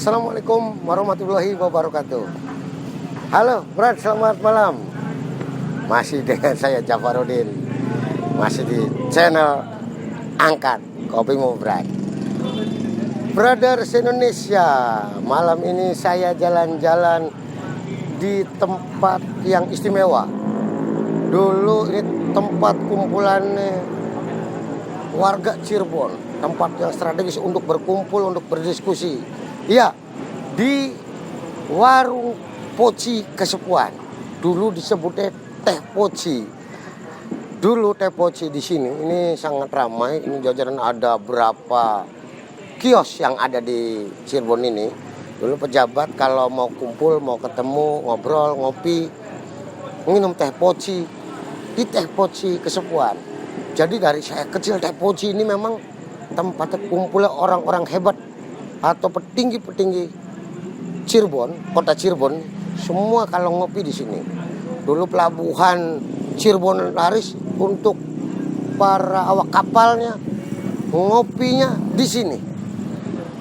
Assalamualaikum warahmatullahi wabarakatuh. Halo, Brad, selamat malam. Masih dengan saya Jafarudin. Masih di channel Angkat Kopimu, Brad. Brothers Indonesia, malam ini saya jalan-jalan di tempat yang istimewa. Dulu ini tempat kumpulannya warga Cirebon, tempat yang strategis untuk berkumpul, untuk berdiskusi. Iya, di warung Poci Kesepuan. Dulu disebutnya Teh Poci. Dulu Teh Poci di sini ini sangat ramai. Ini jajaran ada berapa kios yang ada di Cirebon ini. Dulu pejabat kalau mau kumpul, mau ketemu, ngobrol, ngopi, minum Teh Poci di Teh Poci Kesepuan. Jadi dari saya kecil Teh Poci ini memang tempatnya kumpulnya orang-orang hebat atau petinggi-petinggi Cirebon, kota Cirebon, semua kalau ngopi di sini. Dulu pelabuhan Cirebon laris untuk para awak kapalnya ngopinya di sini.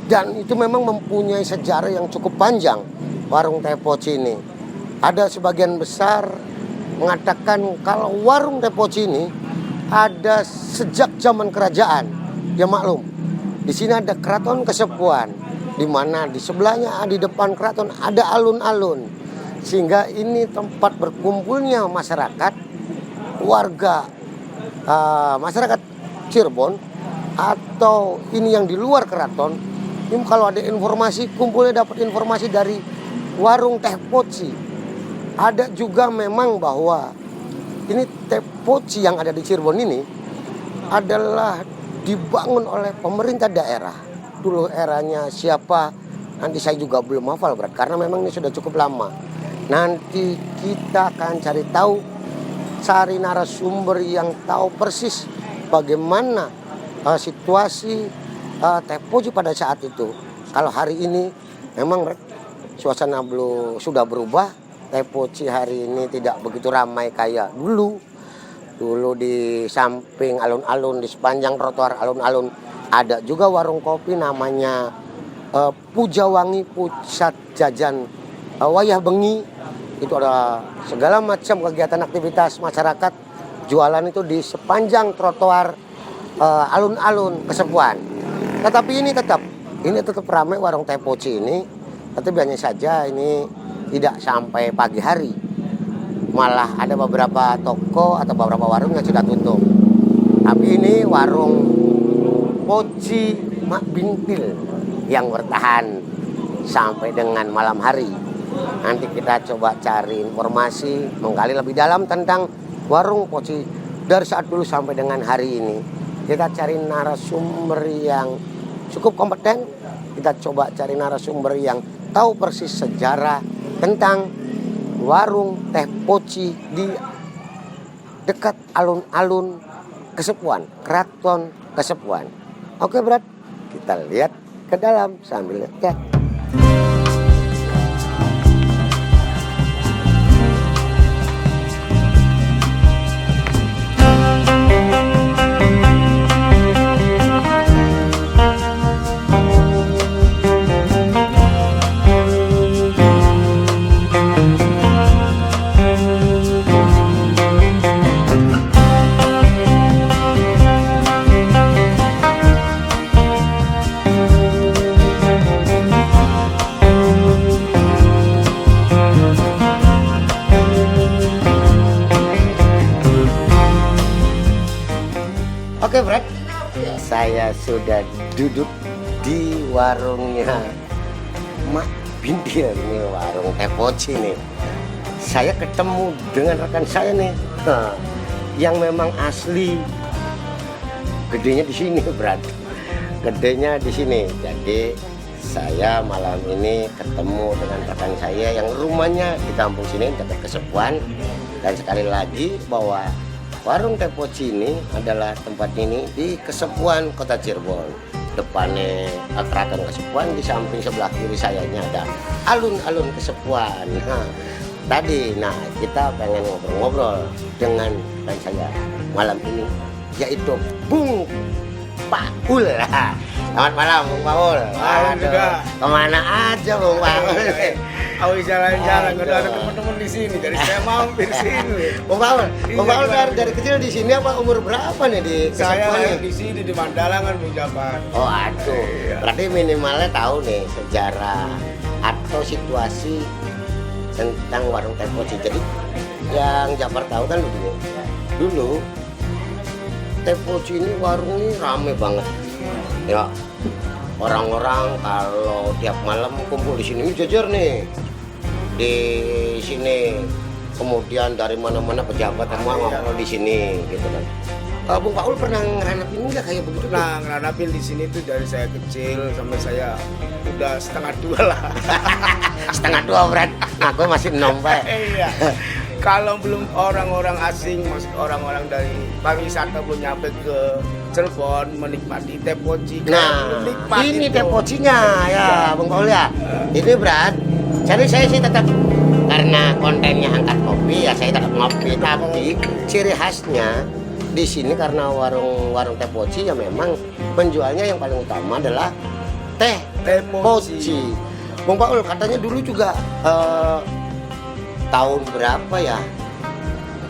Dan itu memang mempunyai sejarah yang cukup panjang warung Teh Poci ini. Ada sebagian besar mengatakan kalau warung Teh Poci ini ada sejak zaman kerajaan. Ya maklum, di sini ada Keraton Kesepuan, di mana di sebelahnya di depan keraton ada alun-alun, sehingga ini tempat berkumpulnya masyarakat, warga masyarakat Cirebon atau ini yang di luar keraton. Ini kalau ada informasi, kumpulnya dapat informasi dari warung Teh Poci. Ada juga memang bahwa ini Teh Poci yang ada di Cirebon ini adalah dibangun oleh pemerintah daerah. Dulu eranya siapa, nanti saya juga belum hafal, Bro, karena memang ini sudah cukup lama. Nanti kita akan cari narasumber yang tahu persis bagaimana situasi Teh Poci pada saat itu. Kalau hari ini memang suasana sudah berubah. Teh Poci hari ini tidak begitu ramai kayak dulu. Dulu di samping alun-alun, di sepanjang trotoar alun-alun ada juga warung kopi namanya Pujawangi, pusat jajan wayah bengi. Itu ada segala macam kegiatan aktivitas masyarakat jualan itu di sepanjang trotoar alun-alun Kesepuan. Tetapi ini tetap ramai warung Teh Poci ini. Tapi hanya saja ini tidak sampai pagi hari. Malah ada beberapa toko atau beberapa warung yang sudah tutup. Tapi ini warung Poci Mak Bintil yang bertahan sampai dengan malam hari. Nanti kita coba cari informasi, menggali lebih dalam tentang warung Poci dari saat dulu sampai dengan hari ini. Kita cari narasumber yang cukup kompeten. Kita coba cari narasumber yang tahu persis sejarah tentang warung Teh Poci di dekat alun-alun Kesepuan, Keraton Kesepuan. Oke, Brad, kita lihat ke dalam sambil lihat. Oke, Brad, saya sudah duduk di warungnya Mak Bintil, ini warung Teh Poci nih. Saya ketemu dengan rekan saya nih, yang memang asli gedenya di sini, Brad. Gedenya di sini. Jadi saya malam ini ketemu dengan rekan saya yang rumahnya di kampung sini dekat Kesepuan. Dan sekali lagi bahwa warung Teh Poci ini adalah tempat ini di Kesepuan, Kota Cirebon. Depannya Keraton Kesepuan, di samping sebelah kiri saya ini ada alun-alun Kesepuan. Nah, kita pengen ngobrol-ngobrol dengan rekan saya malam ini, yaitu Bung Paul. Selamat malam Bung Paul. Malam juga. Kemana aja Bung Paul? Aku jalan-jalan, nggak ada teman-teman di sini, dari saya mampir sini. Bung Paul dari kecil di sini apa umur berapa nih di Saya Kesepuan? di sini di Mandalangan, Bung Japar. Oh aduh, berarti minimalnya tahu nih sejarah atau situasi tentang warung teh poci. Jadi yang Japar tahu kan begini, dulu teh poci ini warung ini rame banget, ya orang-orang kalau tiap malam kumpul di sini, ini jajar nih di sini, kemudian dari mana-mana pejabat semua ngobrol di sini, gitu kan. Bung Paul pernah ngeranapin nggak kayak begitu? Nah, ngeranapin di sini tuh dari saya kecil sampai saya udah setengah tua lah. Setengah dua berat, aku masih nombai. Iya. Kalau belum orang-orang asing, maksud orang-orang dari pariwisata belum nyampe ke Cirebon menikmati teh poci. Nah, ini teh pocinya ya, Bung Paul ya. Ini berat. Jadi saya sih tetap karena kontennya angkat kopi ya saya tetap ngopi. Tapi ciri khasnya di sini karena warung teh poci ya memang penjualnya yang paling utama adalah teh poci. Bung Paul katanya dulu juga tahun berapa ya,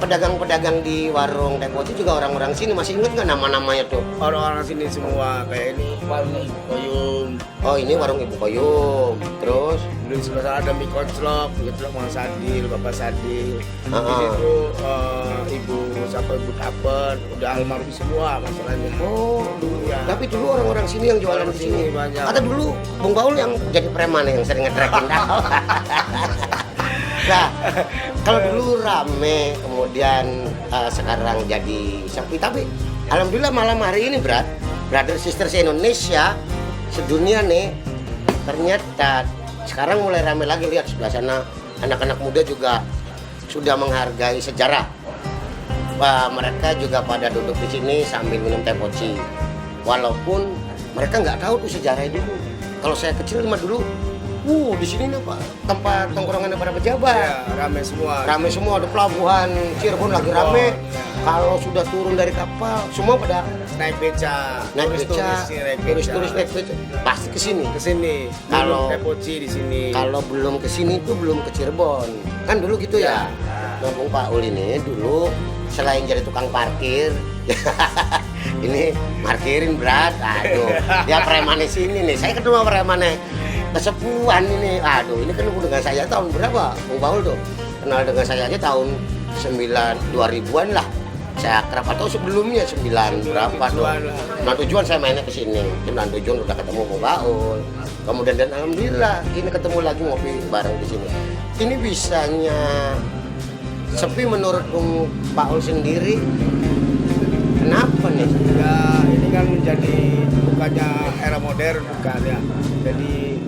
pedagang-pedagang di warung teh poci juga orang-orang sini, masih ingat nggak nama-namanya tuh? Orang-orang sini semua kayak ini warung Ibu Koyum. Oh ini warung Ibu Koyum. Terus Di sebelah sana ada mie koclok Mang Sadil, Bapak Sadil. Di Ah. situ Ibu siapa Ibu Tapen, udah almarhum semua masalahnya. oh dulu ya. tapi dulu orang-orang sini yang jualan di sini Banyak. atau dulu Bung Paul yang jadi preman yang sering nge-tracking dah. Nah, kalau dulu rame, kemudian sekarang jadi sepi. Tapi alhamdulillah malam hari ini brother sister se-Indonesia, sedunia nih, ternyata sekarang mulai rame lagi. Lihat sebelah sana, anak-anak muda juga sudah menghargai sejarah. Mereka juga pada duduk di sini sambil minum teh poci. Walaupun mereka nggak tahu tuh sejarahnya dulu. Kalau saya kecil mah dulu, di sini nih Pak, tempat tongkrongan para pejabat. Ya, rame semua. Rame semua, ada pelabuhan Cirebon lagi rame. Kalau sudah turun dari kapal, semua pada Naik beca. naik beca, turis-turis naik beca, pasti ke sini. Ke sini. Kalau- teh poci di sini. Kalau belum ke sini itu belum ke Cirebon. Kan dulu gitu ya. Nah, Bung Paul ini dulu selain jadi tukang parkir, ini parkirin berat. Aduh, dia premannya sini nih. Saya ketemu premannya Kesepuan ini. Aduh, ini kan dengan saya tahun berapa? Bung Paul tuh kenal dengan saya aja tahun 2000-an lah. Saya akrab atau sebelumnya 9 berapa tuh. 97-an saya mainnya ke sini. 97-an udah ketemu Bung Paul. Kemudian dan alhamdulillah ini ketemu lagi ngopi bareng di sini. Ini bisanya sepi menurut Bung Paul sendiri. Kenapa nih? Ya, ini kan menjadi bukannya era modern bukan ya. Jadi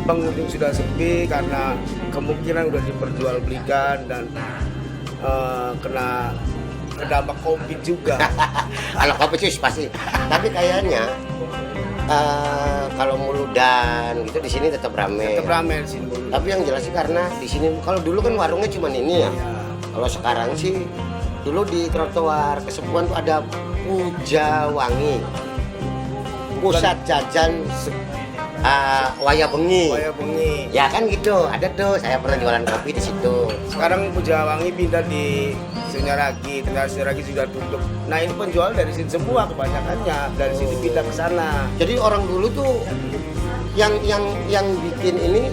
pengunjung sudah sepi karena kemungkinan udah diperjualbelikan dan kena dampak COVID juga. Kalau kopi sih pasti. Tapi kayaknya kalau Muludan gitu di sini tetap rame. Tetap ramai di sini. Tapi yang jelas sih karena di sini kalau dulu kan warungnya cuma ini ya. Ya. Kalau sekarang sih dulu di trotoar Kesepuan tuh ada Puja Wangi, pusat jajan Waya Bengi. Waya Bengi. Ya kan gitu, ada tuh. Saya pernah jualan kopi di situ. Sekarang Puja Wangi pindah di Senyaragi, Senyaragi sudah tutup. Nah ini penjual dari sini semua kebanyakannya dari sini pindah ke sana. Jadi orang dulu tuh yang bikin ini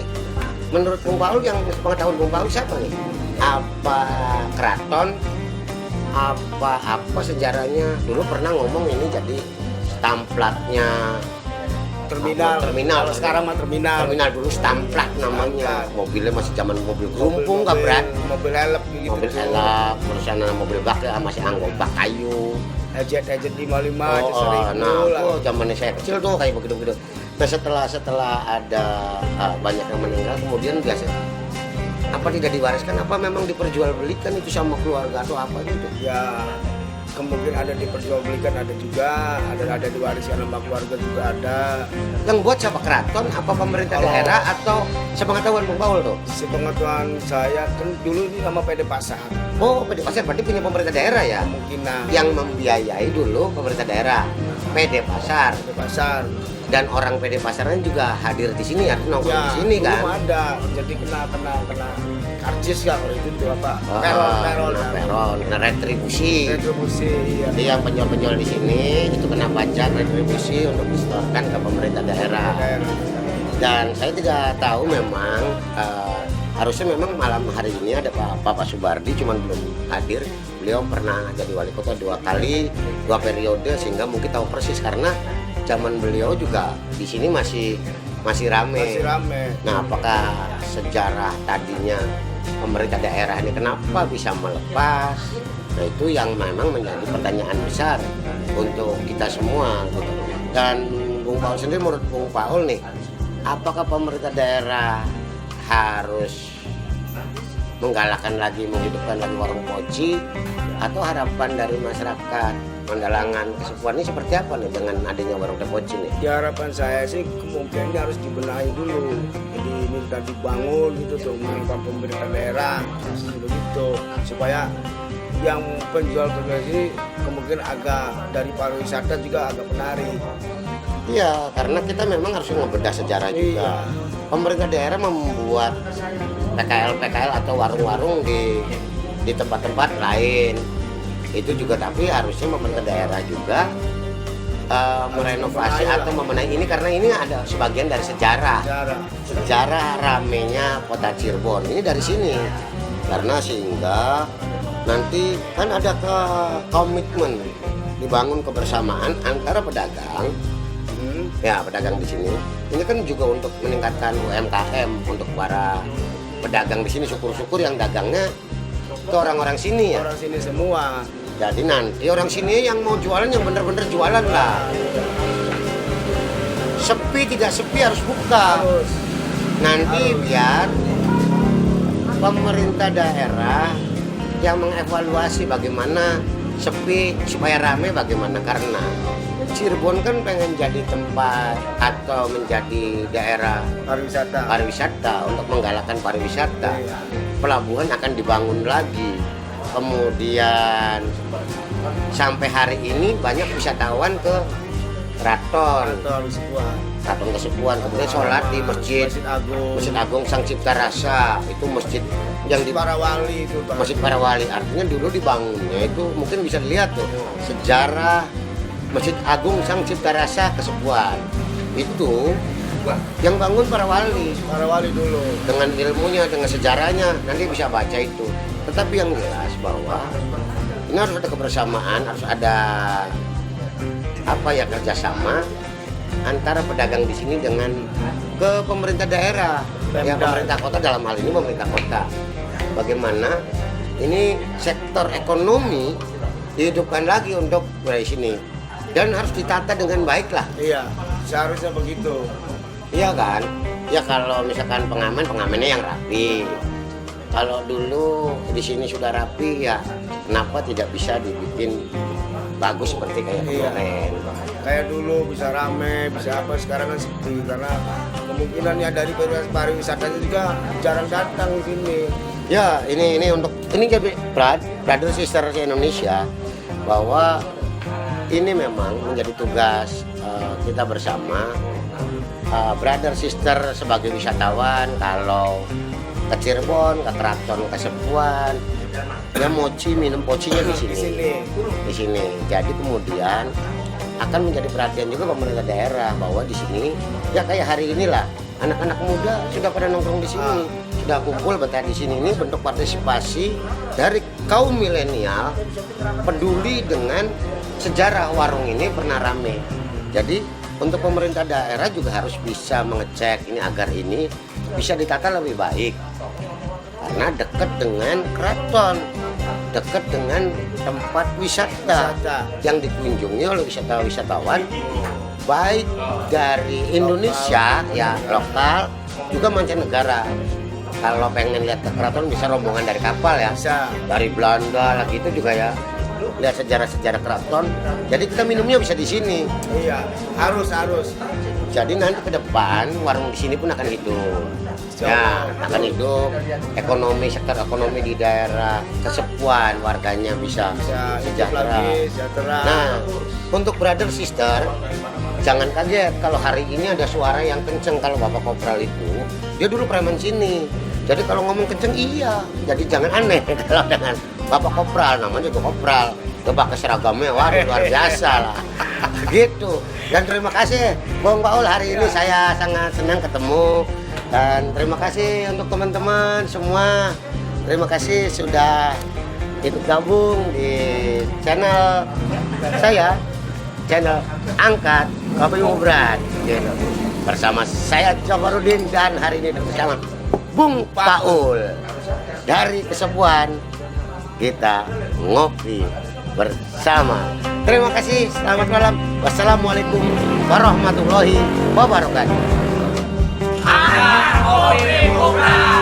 menurut Bung Paul, yang pengetahuan Bung Paul siapa nih? Apa keraton? Apa sejarahnya? Dulu pernah ngomong ini jadi stamplatnya terminal. Kalau sekarang mah terminal. Terminal dulu stamplat namanya. Mobilnya masih zaman mobil gerumpung nggak berat. Mobil elep gitu. Mobil elap, terus sana mobil bak ya masih bak kayu. Ejet 55 aja Oh, seribu nah, lah. zamannya saya kecil tuh kayak begitu. Nah setelah ada banyak yang meninggal, kemudian biasa apa tidak diwariskan, apa memang diperjualbelikan itu sama keluarga atau apa gitu? Ya kemungkinan ada diperjualbelikan, ada juga, ada diwariskan sama keluarga juga ada. Yang buat siapa, keraton apa pemerintah Kalau- daerah atau sepengetahuan Bung Paul tuh? Sepengetahuan saya kan dulu ini nama PD Pasar Oh, PD Pasar berarti punya pemerintah daerah ya? kemungkinan. Yang membiayai dulu pemerintah daerah, PD Pasar. PD Pasar. Dan orang PD Pasarnya juga hadir di sini, artinya nongkrong Ya, di sini kan? belum ada. Jadi kena karcis ya kalau itu tuh apa? Peron, kena retribusi. Retribusi. Iya. Jadi yang penjual-penjual di sini itu kena pajak retribusi untuk disetorkan ke pemerintah daerah. Daerah. Dan saya tidak tahu memang harusnya memang malam hari ini ada Pak Subardi, cuman belum hadir. Beliau pernah jadi wali kota 2 kali, 2 periode, sehingga mungkin tahu persis karena zaman beliau juga di sini masih rame. Masih rame. Nah, apakah sejarah tadinya pemerintah daerah ini kenapa bisa melepas? Nah, itu yang memang menjadi pertanyaan besar untuk kita semua gitu. Dan Bung Paul sendiri, menurut Bung Paul nih, apakah pemerintah daerah harus menggalakkan lagi, menghidupkan lagi warung poci, atau harapan dari masyarakat Mandalangan Kesepuan ini seperti apa nih dengan adanya warung poci nih? Ya, harapan saya sih kemungkinan ini harus dibenahi dulu. Jadi ini udah dibangun gitu tuh oleh pemerintah daerah begitu supaya yang penjual ini kemungkinan agak dari pariwisata juga agak menarik. Iya, karena kita memang harus ngebedah sejarah juga. Iya. Pemerintah daerah membuat PKL atau warung-warung di tempat-tempat lain. Itu juga, tapi harusnya pemerintah daerah juga merenovasi atau membenahi ini, karena ini ada sebagian dari sejarah ramenya kota Cirebon ini dari sini. Karena sehingga nanti kan ada komitmen dibangun kebersamaan antara pedagang, ya pedagang di sini. Ini kan juga untuk meningkatkan UMKM untuk para pedagang di sini. Syukur-syukur yang dagangnya ke orang-orang sini ya. Orang sini semua. Jadi nanti orang sini yang mau jualan yang bener-bener jualan lah. Sepi tidak sepi harus buka. Harus. Nanti biar pemerintah daerah yang mengevaluasi bagaimana sepi supaya rame bagaimana, karena Cirebon kan pengen jadi tempat atau menjadi daerah pariwisata untuk menggalakkan pariwisata. Pelabuhan akan dibangun lagi. Kemudian sampai hari ini banyak wisatawan ke Keraton Kesepuan, kemudian sholat di Masjid Agung Sang Cipta Rasa, itu masjid yang di Parawali itu, Pak. Masjid Parawali. Artinya dulu dibangunnya itu mungkin bisa dilihat tuh sejarah Masjid Agung Sang Cipta Rasa Kesepuan itu yang bangun Parawali dulu. dengan ilmunya, dengan sejarahnya, nanti bisa baca itu. Tetapi yang jelas bahwa ini harus ada kebersamaan, harus ada kerjasama antara pedagang di sini dengan ke pemerintah daerah, ya pemerintah kota, dalam hal ini pemerintah kota. Bagaimana ini sektor ekonomi dihidupkan lagi untuk dari sini, dan harus ditata dengan baik lah. Iya, seharusnya begitu. Iya kan? Ya kalau misalkan pengamennya yang rapi. Kalau dulu di sini sudah rapi, ya kenapa tidak bisa dibikin bagus seperti kayak kemarin? Kayak dulu bisa rame, bisa apa, sekarang kan sepi karena kemungkinannya dari pariwisatanya juga jarang datang di sini. Ya, ini jadi brother sister Indonesia, bahwa ini memang menjadi tugas kita bersama, brother sister sebagai wisatawan. Kalau ke Cirebon, ke Keraton Kesepuan, ya mochi, minum pocinya di sini. Jadi kemudian akan menjadi perhatian juga pemerintah daerah bahwa di sini ya kayak hari inilah anak-anak muda sudah pada nongkrong di sini, sudah kumpul betah di sini. Ini bentuk partisipasi dari kaum milenial peduli dengan sejarah warung ini pernah rame. Jadi untuk pemerintah daerah juga harus bisa mengecek ini agar ini bisa ditata lebih baik, karena dekat dengan keraton, dekat dengan tempat wisata yang dikunjungi oleh wisatawan baik dari Indonesia ya lokal juga mancanegara. Kalau pengen lihat ke keraton bisa rombongan dari kapal ya, dari Belanda lagi itu juga ya. lihat sejarah-sejarah keraton. Jadi kita minumnya bisa di sini. Iya, harus. Jadi nanti ke depan warung di sini pun akan hidup. Ya, akan hidup. Sektor ekonomi di daerah Kesepuan warganya bisa Bisa hidup sejahtera. lagi, sejahtera. Nah, untuk brother sister, jangan kaget kalau hari ini ada suara yang kenceng. Kalau Bapak Kopral itu, dia dulu preman sini. Jadi kalau ngomong kenceng iya. Jadi jangan aneh kalau dengan Bapak Kopral, namanya juga Kopral. Dia pakai seragamnya, waduh luar biasa lah. Gitu. Dan terima kasih Bung Paul, hari ini saya sangat senang ketemu. Dan terima kasih untuk teman-teman semua. Terima kasih sudah ikut gabung di channel saya, channel Angkat Kopi Ngobrat gitu. Bersama saya Jafarudin dan hari ini bersama Bung Paul dari Kesepuan. Kita ngopi bersama. Terima kasih, selamat malam. Wassalamualaikum warahmatullahi wabarakatuh. Angkat Kopi Ngobrat.